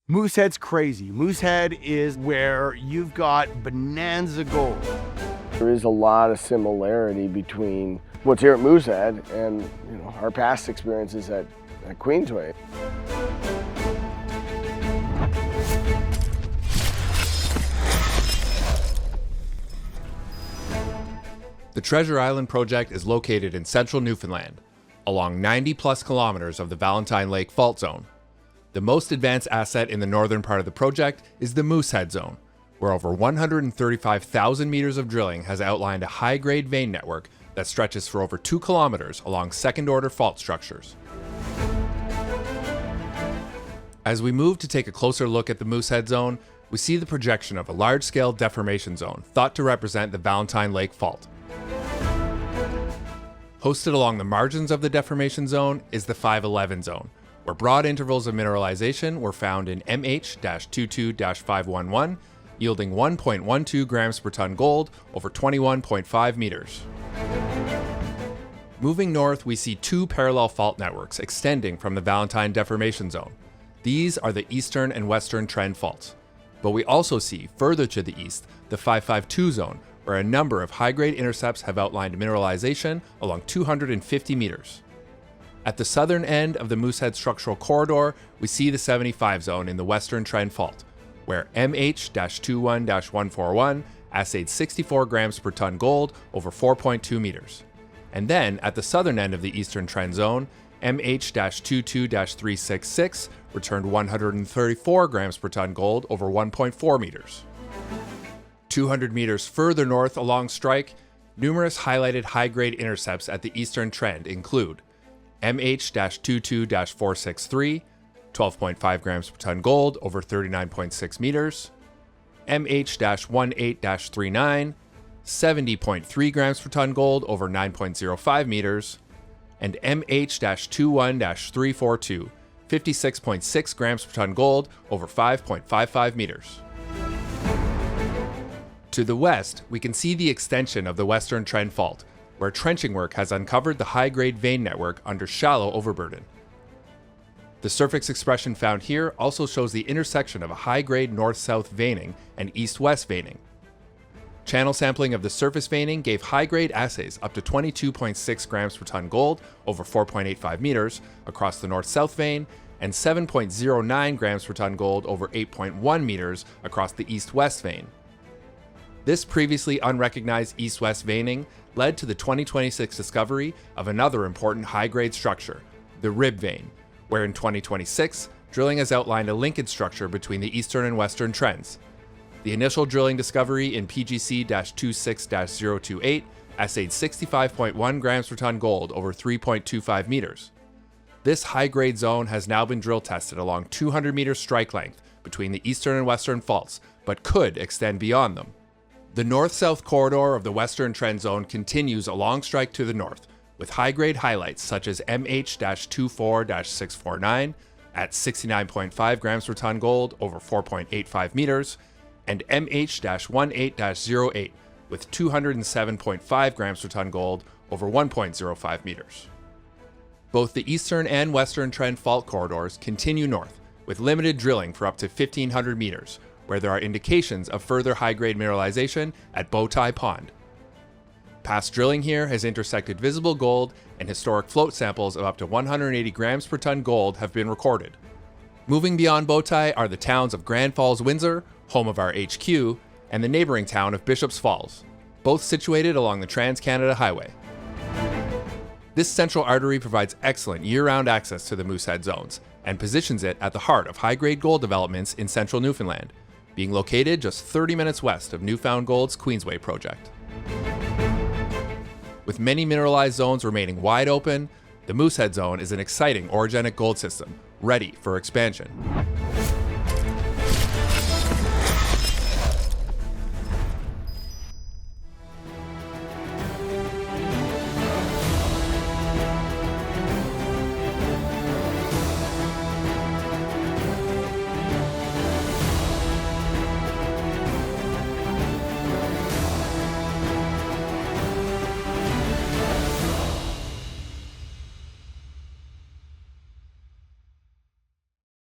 Moosehead's crazy. Moosehead is where you've got bonanza gold. There is a lot of similarity between what's here at Moosehead and our past experiences at Queensway. The Treasure Island project is located in central Newfoundland, along 90+ kilometers of the Valentine Lake fault zone. The most advanced asset in the northern part of the project is the Moosehead Zone, where over 135,000 meters of drilling has outlined a high-grade vein network that stretches for over 2 kilometers along second-order fault structures. As we move to take a closer look at the Moosehead Zone, we see the projection of a large-scale deformation zone thought to represent the Valentine Lake Fault. Hosted along the margins of the deformation zone is the 511 zone, where broad intervals of mineralization were found in MH-22-511, yielding 1.12 grams per ton gold over 21.5 meters. Moving north, we see two parallel fault networks extending from the Valentine deformation zone. These are the eastern and western trend faults. But we also see, further to the east, the 552 zone, where a number of high-grade intercepts have outlined mineralization along 250 meters. At the southern end of the Moosehead structural corridor, we see the 75 zone in the western trend fault, where MH-21-141 assayed 64 grams per ton gold over 4.2 meters. And then, at the southern end of the eastern trend zone, MH-22-366 returned 134 grams per ton gold over 1.4 meters. 200 meters further north along strike, numerous highlighted high-grade intercepts at the eastern trend include MH-22-463, 12.5 grams per ton gold over 39.6 meters, MH-18-39, 70.3 grams per ton gold over 9.05 meters, and MH-21-342, 56.6 grams per ton gold over 5.55 meters. To the west, we can see the extension of the Western Trend Fault, where trenching work has uncovered the high-grade vein network under shallow overburden. The surface expression found here also shows the intersection of a high-grade north-south veining and east-west veining. Channel sampling of the surface veining gave high-grade assays up to 22.6 grams per ton gold over 4.85 meters across the north-south vein and 7.09 grams per ton gold over 8.1 meters across the east-west vein. This previously unrecognized east-west veining led to the 2026 discovery of another important high-grade structure, the Rib Vein, where in 2026, drilling has outlined a linkage structure between the eastern and western trends. The initial drilling discovery in PGC-26-028 assayed 65.1 grams per ton gold over 3.25 meters. This high-grade zone has now been drill tested along 200 meters strike length between the eastern and western faults, but could extend beyond them. The north-south corridor of the western trend zone continues along strike to the north, with high-grade highlights such as MH-24-649 at 69.5 grams per ton gold over 4.85 meters, and MH-18-08 with 207.5 grams per ton gold over 1.05 meters. Both the eastern and western trend fault corridors continue north, with limited drilling for up to 1,500 meters, where there are indications of further high-grade mineralization at Bowtie Pond. Past drilling here has intersected visible gold, and historic float samples of up to 180 grams per ton gold have been recorded. Moving beyond Bowtie are the towns of Grand Falls, Windsor, home of our HQ, and the neighboring town of Bishops Falls, both situated along the Trans-Canada Highway. This central artery provides excellent year-round access to the Moosehead zones and positions it at the heart of high-grade gold developments in central Newfoundland, being located just 30 minutes west of Newfound Gold's Queensway project. With many mineralized zones remaining wide open, the Moosehead Zone is an exciting orogenic gold system, ready for expansion.